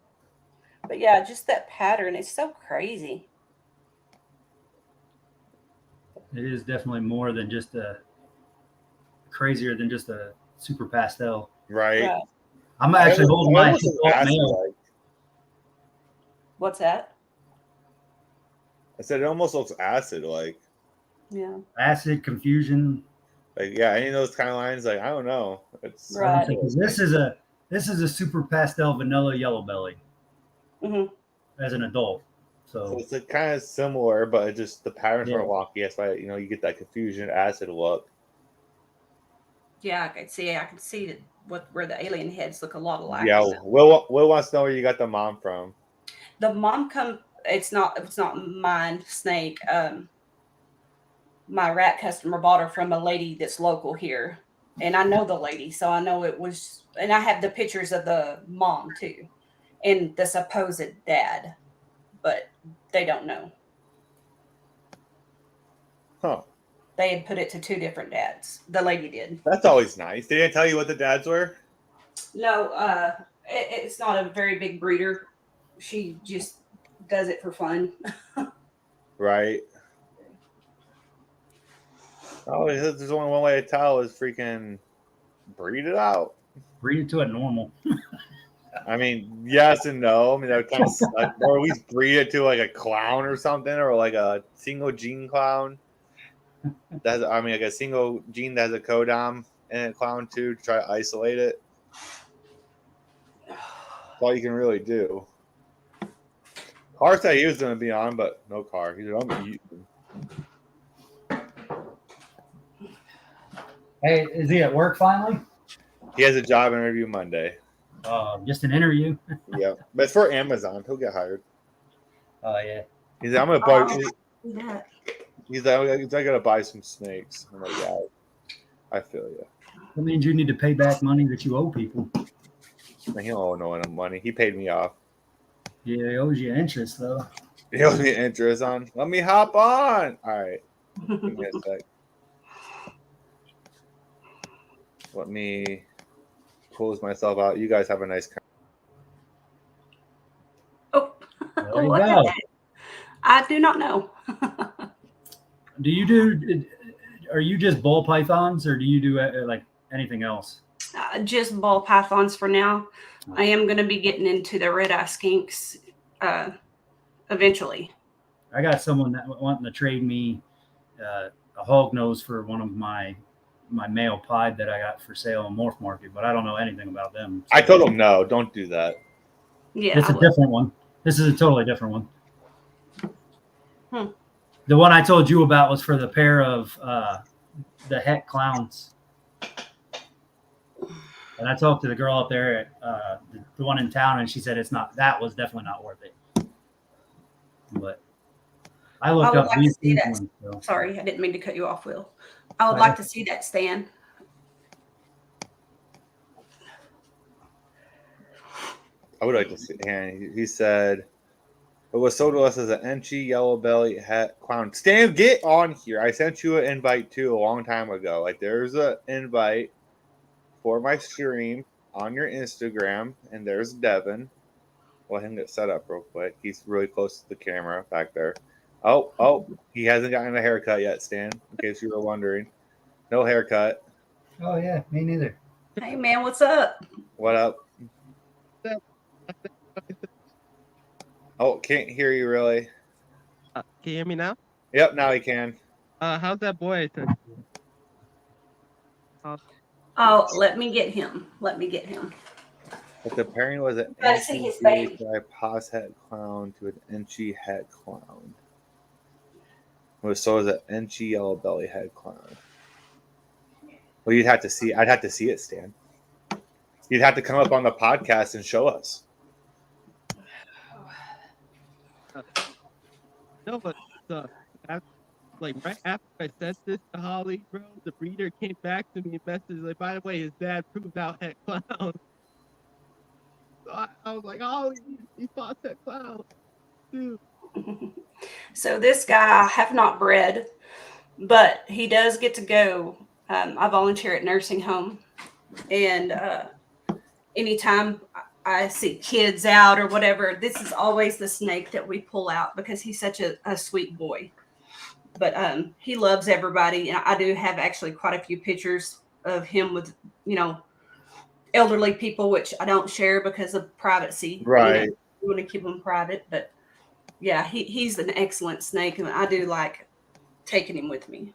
But yeah, just that pattern is so crazy. It is definitely more than just crazier than just a super pastel. Right. I'm actually holding my male. What's that? I said it almost looks acid-like. Yeah. Acid, confusion. Like any of those kind of lines. Like I don't know. It's right. This is a super pastel vanilla yellow belly. Mm-hmm. As an adult. So it's kind of similar, but just the patterns are wonky. That's why you get that confusion acid look. Yeah, I can see where the alien heads look a lot alike. Yeah, Will wants to know where you got the mom from. The mom it's not mine, Snake. My rat customer bought her from a lady that's local here, and I know the lady, so I know it was. And I have the pictures of the mom too, and the supposed dad, but they don't know. Huh. they had put it to 2 different dads. The lady did. That's always nice. They didn't tell you what the dads were? No, it's not a very big breeder. She just does it for fun. Right. Oh, there's only one way to tell is freaking breed it out. Breed it to a normal. I mean, yes and no. I mean, that would kind of suck. Or at least breed it to like a clown or something, or like a single gene clown. That's, I mean, like a single gene that has a codom and a clown too, to try to isolate it. That's all you can really do. Car said he was going to be on, but no car. He said, I'm going to use him. Hey, is he at work finally? He has a job interview Monday. Just an interview. Yeah, but it's for Amazon. He'll get hired. Oh yeah. He's like, I'm going to buy. Yeah. He's like, I got to buy some snakes. I'm like, yeah, I feel you. That means you need to pay back money that you owe people. He don't owe no one money. He paid me off. Yeah, he owes you interest though. He owes me interest on. Let me hop on. All right. Give me a sec. Let me close myself out. You guys have a nice. Oh, There you what go. the heck? I do not know. Do you do? Are you just ball pythons, or do you do like anything else? Just ball pythons for now. I am going to be getting into the red eye skinks eventually. I got someone that wanting to trade me a hog nose for one of my male pied that I got for sale on Morph Market, but I don't know anything about them. I told him no, don't do that. Yeah, It's a different one. This is a totally different one. Hmm. The one I told you about was for the pair of the het clowns. And I talked to the girl up there at the one in town, and she said it's not. That was definitely not worth it. But I looked up these ones. So. Sorry, I didn't mean to cut you off, Will. I would like to see that stand. I would like to see. And he said it was sold to us as an Enchi yellow belly hat clown. Stan, get on here. I sent you an invite too a long time ago. Like there's an invite for my stream on your Instagram, and there's Devin. Let him get set up real quick. He's really close to the camera back there. Oh, he hasn't gotten a haircut yet, Stan, in case you were wondering. No haircut. Oh yeah, me neither. Hey man, what's up? What up? Oh, can't hear you really. Can you hear me now? Yep, now he can. How's that boy? Oh, let me get him. But the pairing was an Gotta see his baby. pos het clown to an Enchi het clown. So is an Enchi yellow belly head clown. Well, you'd have to see. I'd have to see it, Stan. You'd have to come up on the podcast and show us. No, but like right after I sent this to Holly, bro, the breeder came back to me and messaged like, by the way, his dad proved out het clown. So I was like, oh, he fought het clown, dude. So this guy I have not bred, but he does get to go. I volunteer at nursing home, and anytime I see kids out or whatever, this is always the snake that we pull out because he's such a sweet boy. But he loves everybody, and I do have actually quite a few pictures of him with, elderly people, which I don't share because of privacy. Right. We want to keep them private, but yeah, he's an excellent snake, and I do like taking him with me.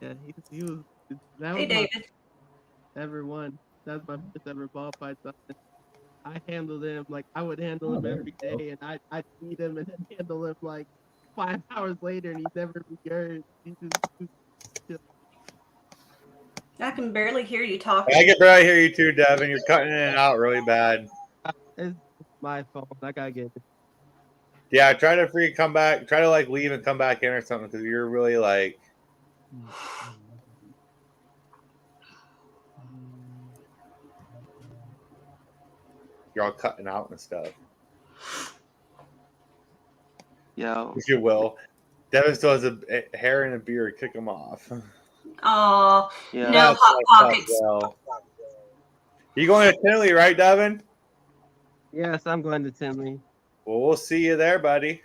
Yeah, he was. That Hey, was David. ever one. That was my first ever ball python. I handled him like I would handle him every day, and I'd feed him and then handle him like 5 hours later, and he's never returned. He's just I can barely hear you talking. I can barely hear you too, Devin. You're cutting in and out really bad. It's my fault. I gotta get it. Yeah, try to come back. Try to like leave and come back in or something because you're really like. You're all cutting out and stuff. Yo. If you will. Devin still has a hair and a beard. Kick him off. Oh, Yeah. no That's hot fucked up, pockets. Will. You going to Tinley, right, Devin? Yes, I'm going to Tinley. Well, we'll see you there, buddy.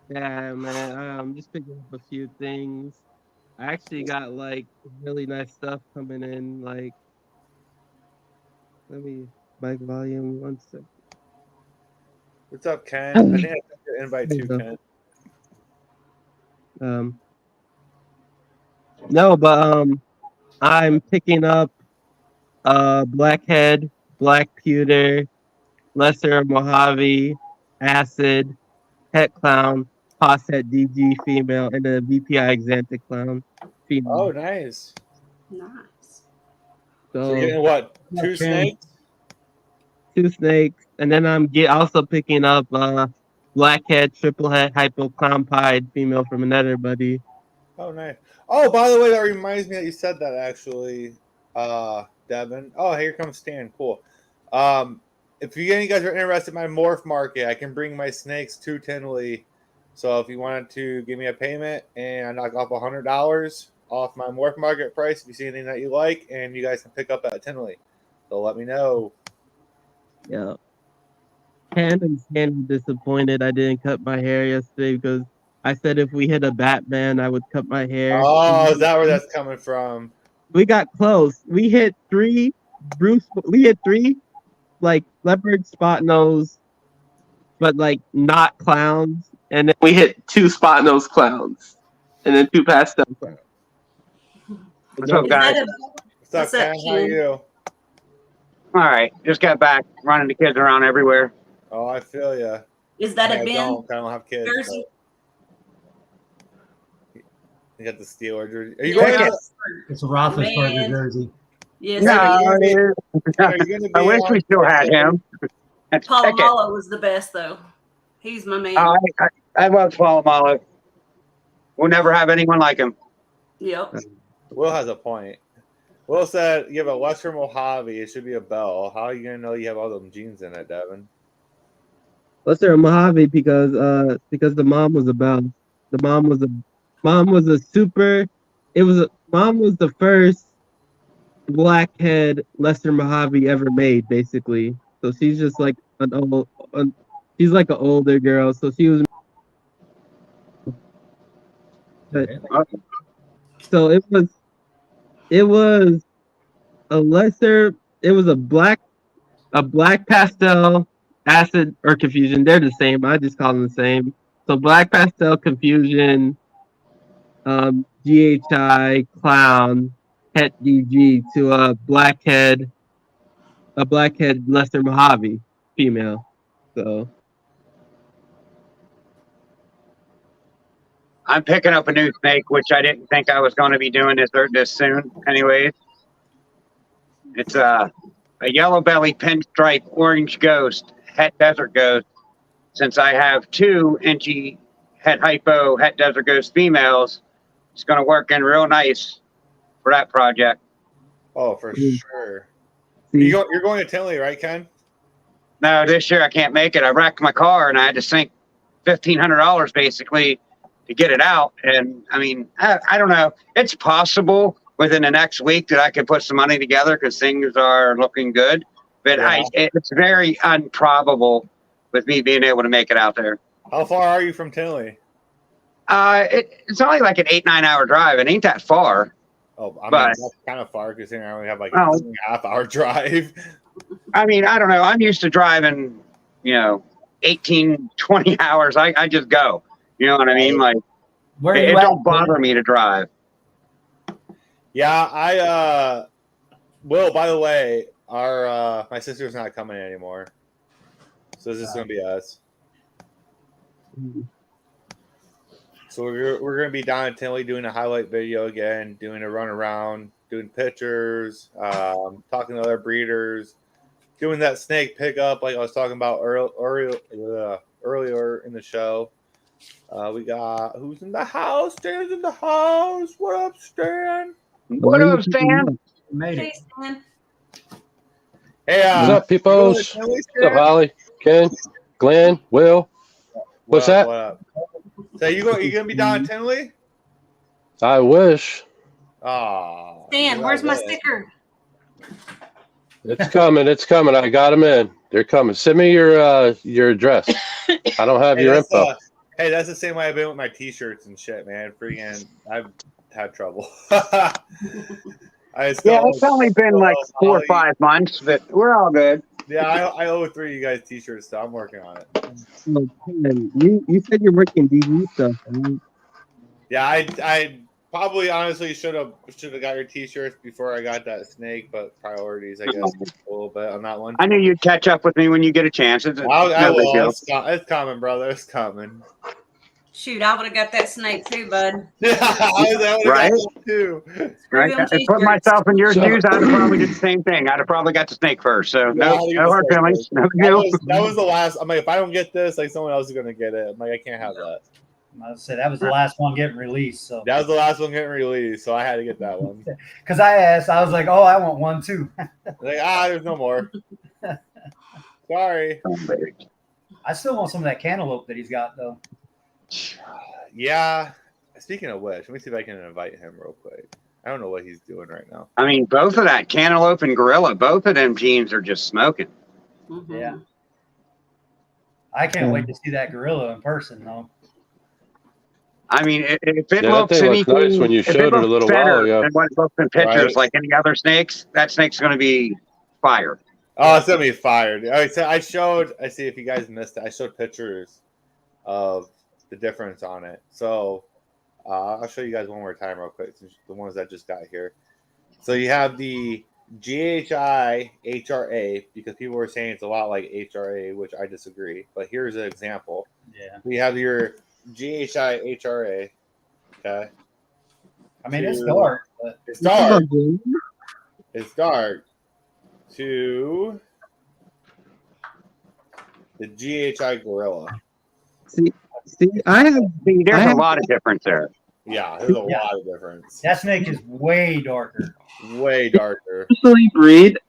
Yeah, man. I'm just picking up a few things. I actually got like really nice stuff coming in. Like, let me mic volume 1 second. What's up, Ken? I think I sent your invite There too, you go. Ken. No, but I'm picking up Blackhead, Black Pewter, Lesser Mojave, Acid, Het Clown, Posset DG female, and the VPI Xanthic Clown female. Oh, nice. Nice. So you're getting what? Yeah, 2 Ken. snakes? 2 snakes, and then I'm also picking up Blackhead, Triplehead, Hypo Clown Pied female from another buddy. Oh, nice. Oh, by the way, that reminds me that you said that actually, Devin. Oh, here comes Stan. Cool. If you guys are interested in my morph market, I can bring my snakes to Tinley. So if you wanted to give me a payment and knock off $100 off my morph market price, if you see anything that you like, and you guys can pick up at Tinley, so let me know. Yeah. Ken and Stan were disappointed I didn't cut my hair yesterday because I said if we hit a Batman, I would cut my hair. Oh, is that where that's coming from? We got close. We hit 3 like leopard spot nose, but like not clowns. And then we hit 2 spot nose clowns. And then 2 pastel clowns. What's up, Is guys? that a, What's up, What's up, Ken? How are Ken? you? All right, just got back running the kids around everywhere. Oh, I feel ya. is that I a Ben don't have kids. jersey? but You got the Steeler jersey. Are you Yeah. going out? It's a Roethlisberger Man. jersey. Yes, No, it is. Are you gonna be I wish on- we still had him. That's Pickett. Palomalo was the best, though. He's my man. Oh, I love Palomalo. We'll never have anyone like him. Yep. Will has a point. Will said you have a Western Mojave. It should be a Bell. How are you gonna know you have all them genes in it, Devin? Let's say a Mojave because the mom was a bell. The mom was a super. Mom was the first blackhead Lester Mojave ever made, basically. So she's just like she's like an older girl. So she was. But, so it was a lesser. It was a black pastel acid or confusion. They're the same. I just call them the same. So black pastel confusion, GHI clown, het DG to a blackhead Lester Mojave female. So I'm picking up a new snake, which I didn't think I was going to be doing this soon. Anyways, it's a yellow belly pinstripe orange ghost, het desert ghost. Since I have 2 inchy het hypo het desert ghost females, it's going to work in real nice for that project. Oh, for sure. see, You're going to Tinley, right, Ken? No, this year I can't make it. I wrecked my car and I had to sink $1,500 basically to get it out. And I mean, I don't know. It's possible within the next week that I could put some money together because things are looking good. But Yeah. it's very improbable with me being able to make it out there. How far are you from Tinley? It's only like an 8-9 hour drive. It ain't that far. Oh, I mean, But- that's kind of far considering I only have like Oh. a 2.5-hour drive. I mean, I don't know. I'm used to driving, 18, 20 hours. I just go. You know what I mean? Like, Where are it you at? don't bother me to drive. Yeah, Will, by the way, our my sister's not coming anymore. So this is gonna be us. So we're gonna be down in Tinley doing a highlight video again, doing a run around, doing pictures, talking to other breeders, doing that snake pickup like I was talking about earlier in the show. We got who's in the house? Stan's in the house. What up, Stan? What up, Stan? Made it. Hey, Stan. Hey, What's up, you going to peoples? Tinley, What's up, Stan? Holly? Ken? Glenn? Will? What's What up, that? What up? So you gonna be down in Tinley? I wish. Oh, Dan, where's my sticker? It's coming. It's coming. I got them in. They're coming. Send me your address. I don't have your info. Hey, that's the same way I've been with my T-shirts and shit, man. Freaking, I've had trouble. It's only been like 4 or 5 months, but we're all good. Yeah, I owe 3 of you guys T-shirts, so I'm working on it. You said you're working DD stuff. Right? Yeah, I probably honestly should have got your T-shirts before I got that snake, but priorities, I guess, a little bit on that one. I knew you'd catch up with me when you get a chance. I will. It's coming, brother. It's coming. Shoot, I would have got that snake too, bud. Yeah, I would have right? got that too. Right? I put myself in your shoes. I'd have probably did the same thing. I'd have probably got the snake first. So no hard feelings. No deal. That was the last. I'm like, if I don't get this, like someone else is gonna get it. I'm like, I can't have that. I would say that was the last one getting released. So that was the last one getting released, so I had to get that one. Because I asked, I was like, "Oh, I want one too." Like, there's no more. Sorry. I still want some of that cantaloupe that he's got, though. Yeah. Speaking of which, let me see if I can invite him real quick. I don't know what he's doing right now. I mean, both of that cantaloupe and gorilla, both of them jeans are just smoking. Mm-hmm. Yeah. I can't wait to see that gorilla in person, though. I mean, if it looks anything, nice when you showed it a little while ago. Than what it looks in pictures, like any other snakes, that snake's going to be fire. Oh, it's going to be fired. All right, so I see if you guys missed it. I showed pictures of the difference on it. So I'll show you guys one more time real quick, the ones that just got here. So you have the GHI HRA, because people were saying it's a lot like HRA, which I disagree. But here's an example. Yeah. We have your GHI HRA. Okay. I mean, it's dark, but it's dark. It's dark. To the GHI Gorilla. See, there's a lot of difference there. Yeah, there's a lot of difference. That snake is way darker. Way darker.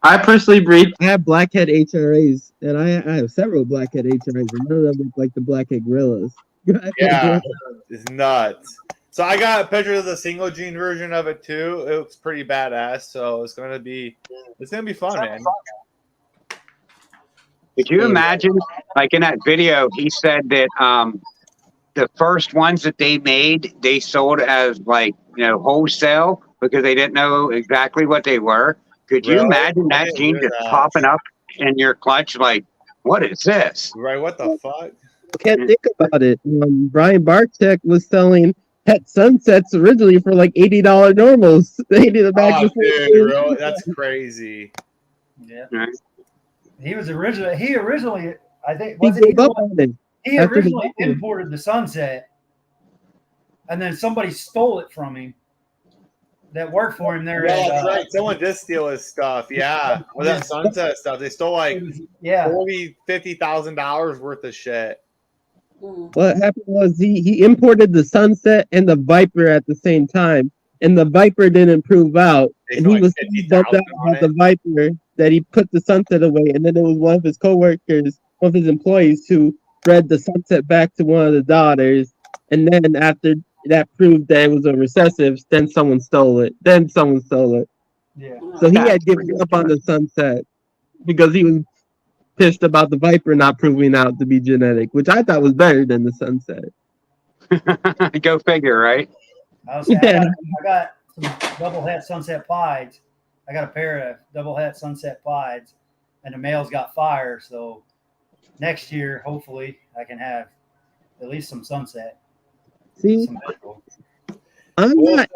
I personally breed. I have blackhead HRAs, and I have several blackhead HRAs, and none of them look like the blackhead gorillas. Yeah, it's nuts. So I got pictures of the single gene version of it too. It looks pretty badass. So it's gonna be fun, man. Could you imagine, like in that video, he said that the first ones that they made, they sold as like, wholesale because they didn't know exactly what they were. Could you imagine that gene just popping up in your clutch? Like, what is this? Right? What the fuck? Can't think about it. Brian Bartek was selling pet sunsets originally for like $80 normals. They did dude, really? That's crazy. Yeah. Right. He originally, I think, he originally imported the sunset, and then somebody stole it from him. That worked for him there. Yeah, that's right. Someone did steal his stuff. Yeah, with that sunset stuff, they stole like $50,000 worth of shit. What happened was he imported the sunset and the Viper at the same time, and the Viper didn't prove out, and he was bumped out about the Viper that he put the sunset away, and then it was one of his coworkers, one of his employees, who bred the sunset back to one of the daughters, and then after that proved that it was a recessive, then someone stole it. Yeah. So he had given up on the sunset because he was pissed about the Viper not proving out to be genetic, which I thought was better than the sunset. Go figure, right? I got some double het sunset pieds. I got a pair of double het sunset pieds, and the male's got fire. So next year, hopefully, I can have at least some sunset. See, I'm not.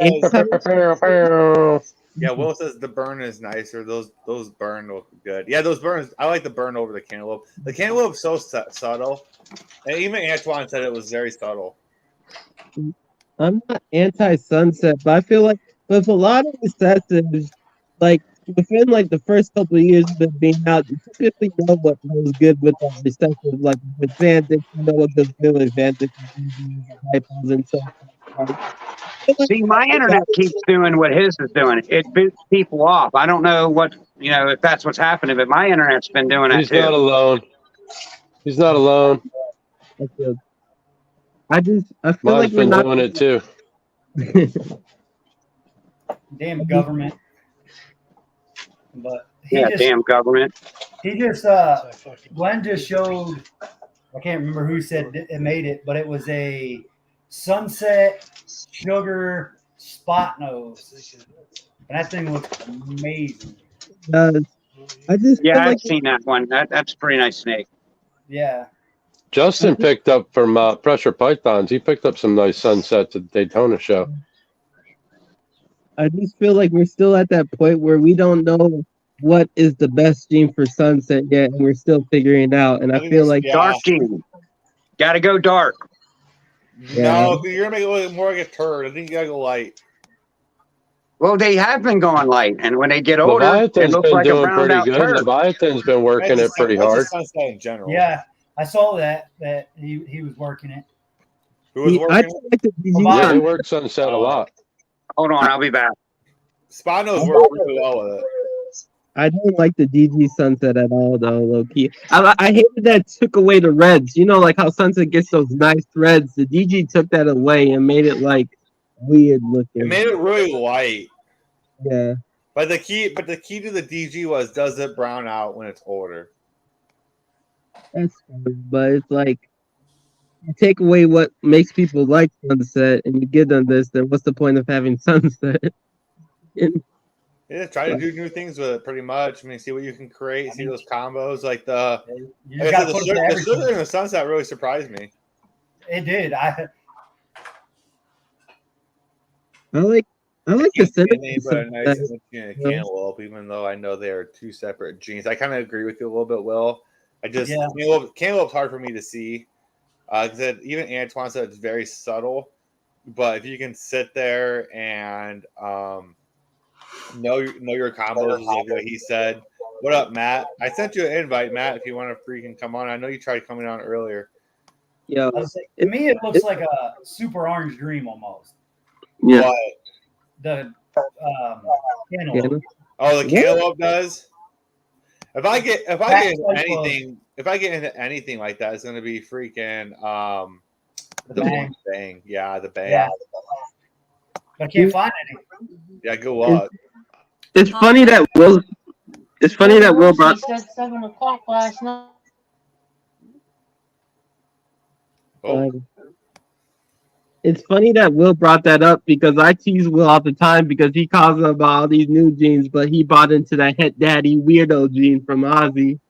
Yeah, Will says the burn is nicer. Those burn look good. Yeah, those burns. I like the burn over the cantaloupe. The cantaloupe's so subtle, and even Antoine said it was very subtle. I'm not anti-sunset, but I feel like with a lot of recessives, like within like the first couple of years of it being out, you typically know what goes good with the recessives. Like with Vantage, you know what goes good with Vantage and so on. See, my internet keeps doing what his is doing. It boots people off. I don't know what, if that's what's happening, but my internet's been doing that too. He's not alone. He's not alone. I feel Mine's like we're been not. doing it too. Damn government. But Yeah, damn government. Glenn just showed, I can't remember who said it made it, but it was a sunset sugar spot nose. And that thing looks amazing. I just Yeah, feel I've like seen that one. That's a pretty nice snake. Yeah. Justin picked up from Pressure Pythons. He picked up some nice sunsets at the Daytona show. I just feel like we're still at that point where we don't know what is the best gene for sunset yet, and we're still figuring it out. And I feel like Dark gene. Gotta go dark. No, you're gonna make it look more like a turd. I think you gotta go light. Well, they have been going light, and when they get older, they Leviathan's look been like a doing browned pretty out good. turd. Leviathan's been working it pretty That's hard. just sunset in general. Yeah. I saw that he was working it. Who was I working? don't like the DG Yeah, they sunset. work sunset a lot. Hold on, I'll be back. Spanos worked really well with it. I don't like the DG sunset at all, though, low key. I hated that it took away the reds. You know, like how sunset gets those nice threads. The DG took that away and made it like weird looking. It made it really light. Yeah. But the key to the DG was, does it brown out when it's older? That's fine, but it's like you take away what makes people like sunset and you give them this, then what's the point of having sunset? Yeah, try to do new things with it pretty much. I mean, see what you can create, see those combos. Like the sugar in the sunset really surprised me. It did. I like the cinnamon but a nice sunset. cantaloupe, even though I know they are two separate genes. I kind of agree with you a little bit, Will. I just cantaloupe's hard for me to see. Because even Antoine said it's very subtle, but if you can sit there and know your combos, is like what he said. What up, Matt? I sent you an invite, Matt. If you want to freaking come on, I know you tried coming on earlier. Yeah, to me it looks like a super orange dream almost. yeah. What? The cantaloupe. Oh, the cantaloupe does. If I get into anything like that, it's gonna be freaking the bang. Yeah, the bang. Yeah. But I can't find any. Yeah, good luck. It's funny that Will. It's funny that Will brought. She said 7 o'clock last night. Oh. It's funny that Will brought that up because I tease Will all the time because he calls him about all these new genes, but he bought into that Het Daddy weirdo gene from Ozzy.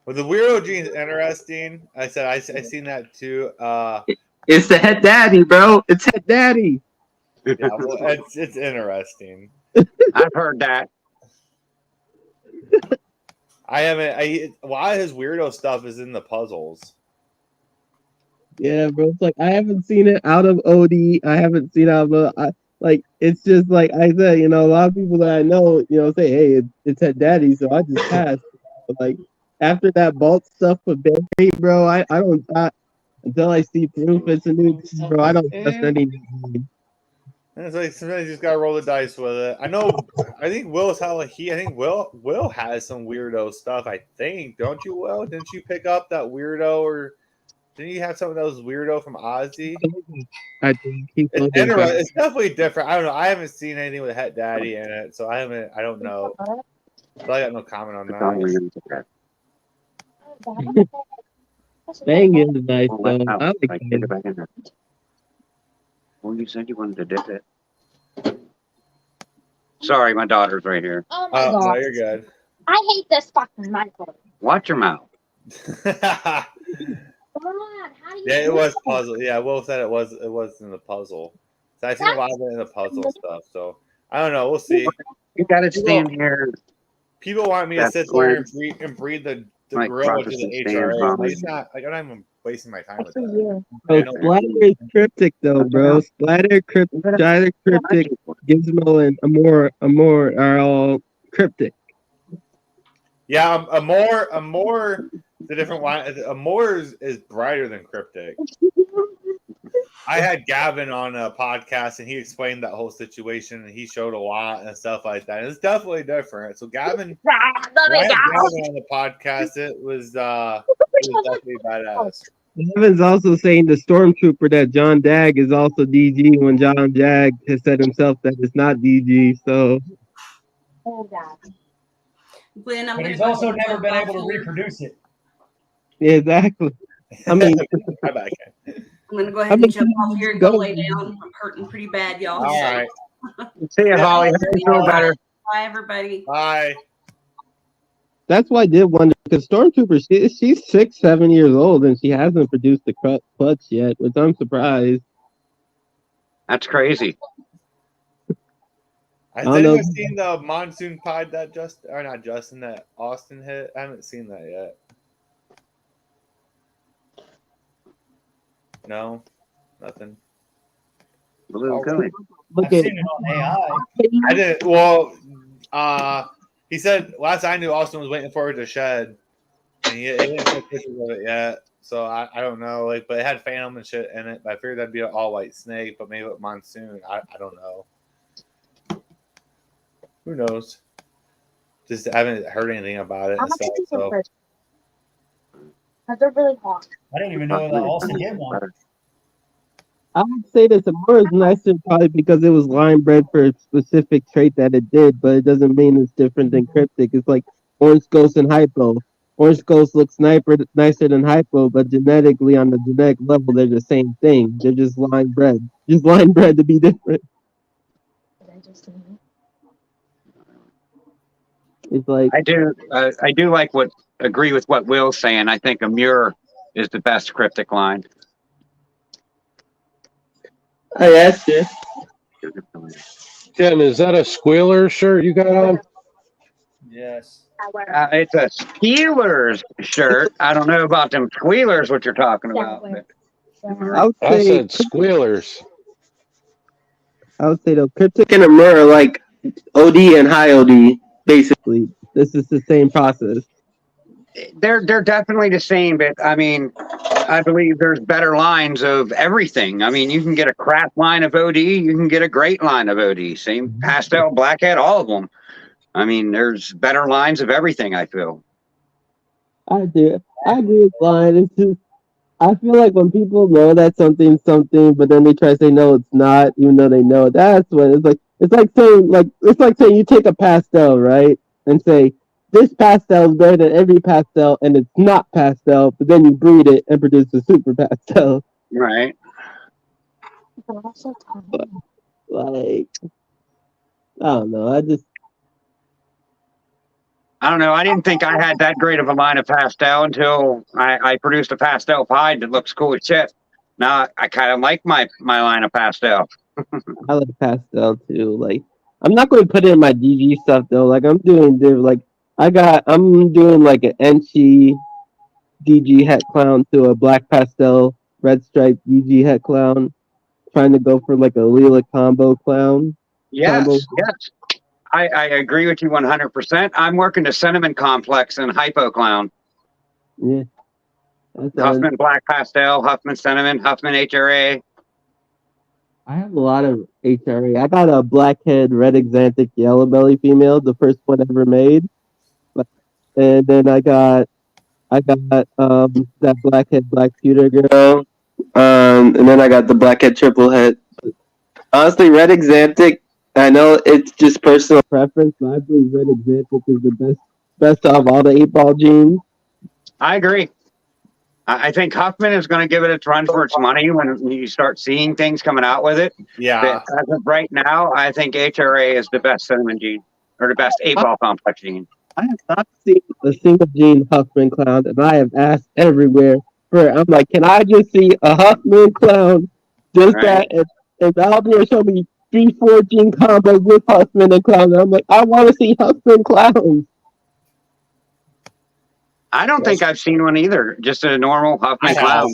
Well, the weirdo gene's interesting. I said I seen that too. It's the Het Daddy, bro. It's Het Daddy. Yeah, well, it's interesting. I've heard that. A lot of his weirdo stuff is in the puzzles. Yeah, bro. It's like I haven't seen it out of OD. I haven't seen it out of it's just like I said, a lot of people that I know, say, hey, it's Het Daddy, so I just passed. But like after that Bolt stuff with Barry, bro, I don't until I see proof it's a new gene, bro. I don't trust any new gene. And it's like sometimes you just gotta roll the dice with it. I think Will's how I think Will has some weirdo stuff. I think, don't you, Will? Didn't you pick up that weirdo, or didn't you have some of those weirdo from Ozzy? I think it's definitely different. I don't know. I haven't seen anything with Het Daddy in it, so I don't know. So I got no comment on that. Bang is nice though. I like it. Well, you said you wanted to dip it. Sorry, my daughter's right here. Oh my god. No, you're good. I hate this fucking microphone. Watch your mouth. God, how do you Yeah, it do was that? puzzle. Yeah, Will said it was in the puzzle. So I seen a lot of it in the puzzle stuff. So I don't know. We'll see. You gotta stand here. People want me to sit there and breed the gorilla to the HRA. It's not like I'm not even wasting my time with that. Splatter is cryptic though, bro. Splatter, Giant cryptic, Gizmo, and Amore are all cryptic. Yeah, Amore, the different one. Amore is brighter than cryptic. I had Gavin on a podcast and he explained that whole situation and he showed a lot and stuff like that. It's definitely different. So Gavin, when I had Gavin on the podcast, it was definitely badass. Evan's also saying the stormtrooper that John Dag is also DG when John Dag has said himself that it's not DG. So Oh God. Glenn, I'm But going he's to go also ahead and never jump been off able to here. reproduce it. yeah, exactly. I mean, Hi back. I'm going to go how ahead many and jump off times here and go? go lay down. I'm hurting pretty bad, y'all. All So, right. See you, Yeah. Holly. Hope you feel better. bye, everybody. Bye. That's why I did wonder because Stormtrooper, she's 6, 7 years old and she hasn't produced the clutch yet, which I'm surprised. That's crazy. Has I don't know. anyone seen the monsoon pod that that Austin hit? I haven't seen that yet. No, nothing. Blue Oh, Gummy. Look I've at seen it on AI. I didn't. Well, he said last I knew Austin was waiting for it to shed, and he didn't take pictures of it yet. So I don't know. Like, but it had phantom and shit in it. But I figured that'd be an all white snake, but maybe with monsoon. I don't know. Who knows? Just haven't heard anything about it. How And much stuff, is so. the first? Because they're really hot. I didn't even know that Austin hit one. I would say that Samura is nicer probably because it was line bred for a specific trait that it did, but it doesn't mean it's different than Cryptic. It's like Orange Ghost and Hypo. Orange Ghost looks nicer than Hypo, but genetically on the genetic level, they're the same thing. They're just line bred. Just line bred to be different. It's like I do agree with what Will's saying. I think Amur is the best cryptic line. I asked you. Tim, is that a Squealer shirt you got on? Yes. It's a Steelers shirt. I don't know about them Squealers, what you're talking about. But I would I say said Squealers. though, Cryptic and Amur are like OD and high OD, basically. This is the same process. they're definitely the same, but I mean, I believe there's better lines of everything. I mean, you can get a crap line of OD, you can get a great line of OD. Same pastel, blackhead, all of them. I mean, there's better lines of everything, I feel. I do. I agree with Lion. It's just I feel like when people know that something's something, but then they try to say no, it's not, even though they know it, that's what it's like. It's like saying you take a pastel, right, and say this pastel is better than every pastel, and it's not pastel, but then you breed it and produce a super pastel. Right. Like I don't know. I don't know. I didn't think I had that great of a line of pastel until I produced a pastel pied that looks cool as shit. Now I kind of like my line of pastel. I like pastel too. Like I'm not going to put it in my DG stuff though. Like I'm doing like an Enchi DG het clown to a black pastel red striped DG het clown. Trying to go for like a Leela combo clown. Yes, yes. I agree with you 100%. I'm working the Cinnamon Complex and Hypo Clown. Yeah. Huffman Black Pastel, Huffman Cinnamon, Huffman HRA. I have a lot of HRA. I got a blackhead red exanthic yellow belly female, the first one ever made. And then I got that blackhead black pewter girl. And then I got the blackhead triple head. Honestly, red exanthic, I know it's just personal preference, but I believe red exanthic is the best of all the 8-ball genes. I agree. I think Huffman is going to give it its run for its money when you start seeing things coming out with it. Yeah. But as of right now, I think HRA is the best cinnamon gene or the best 8-ball complex gene. I have not seen a single gene Huffman clown, and I have asked everywhere for it. I'm like, can I just see a Huffman clown? Just Right. that, and Albert showed me 3-4 gene combos with Huffman and clown. And I'm like, I want to see Huffman clowns. I don't think I've seen one either. Just a normal Huffman clown.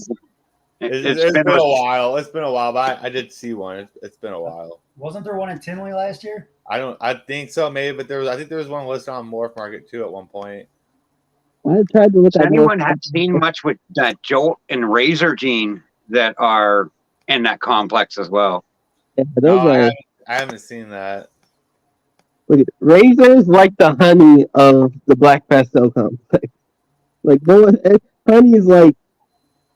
It's been a while. It's been a while, but I did see one. It's been a while. Wasn't there one in Tinley last year? I think so, maybe, but I think there was one listed on Morph Market too at one point. I tried to look Does at anyone have seen much with that Jolt and Razor gene that are in that complex as well? Yeah, No, I haven't seen that. Look at Razor's like the honey of the black pastel complex. Like no one, honey's like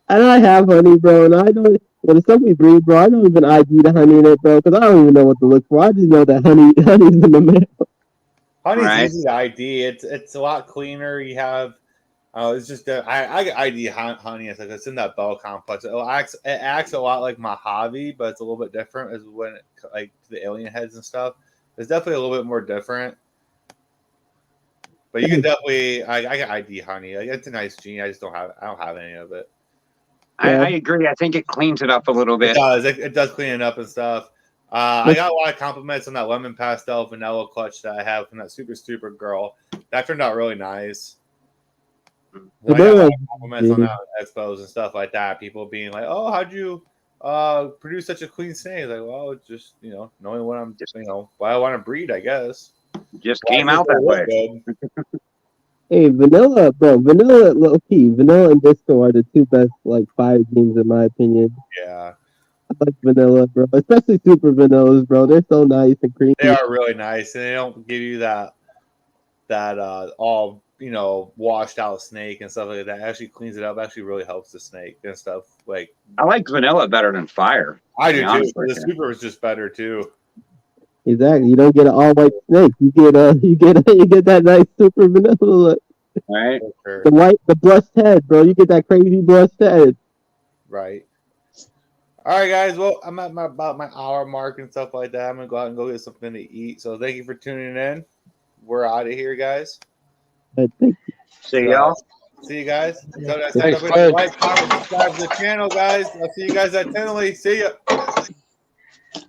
And I have honey, bro, and I don't. When the stuff we breed, bro, I don't even ID the honey in it, bro, because I don't even know what to look for. I just know that honey's in the mail. Honey's Right. easy to ID. It's a lot cleaner. You have, it's just I get ID honey. It's like it's in that bell complex. It acts a lot like Mojave, but it's a little bit different as when it, like the alien heads and stuff. It's definitely a little bit more different. But you can definitely I get ID honey. Like, it's a nice gene. I don't have any of it. I agree. I think it cleans it up a little It bit. does. It does clean it up and stuff. I got a lot of compliments on that lemon pastel vanilla clutch that I have from that super girl. That turned out really nice. I got a lot of compliments on that on expos and stuff like that. People being like, "Oh, how'd you produce such a clean snake?" Like, well, just knowing what I'm just what I want to breed, I guess. Just came out that way. Hey, vanilla, bro, vanilla, low key, vanilla and disco are the two best like fire genes in my opinion. Yeah, I like vanilla, bro, especially super vanillas, bro. They're so nice and creamy. they are really nice, and they don't give you that all washed out snake and stuff like that. It actually cleans it up. Actually, really helps the snake and stuff. Like, I like vanilla better than fire. I do too. The super is just better too. Exactly. You don't get an all white snake. You get that nice super vanilla look. Right. Sure. The brushed head, bro. You get that crazy brushed head. Right. All right, guys. Well, I'm at about my hour mark and stuff like that. I'm gonna go out and go get something to eat. So thank you for tuning in. We're out of here, guys. See y'all. See you guys. Until next Thanks, time, Glenn. like, comment, subscribe to the channel, guys. I'll see you guys at Tinley. See ya.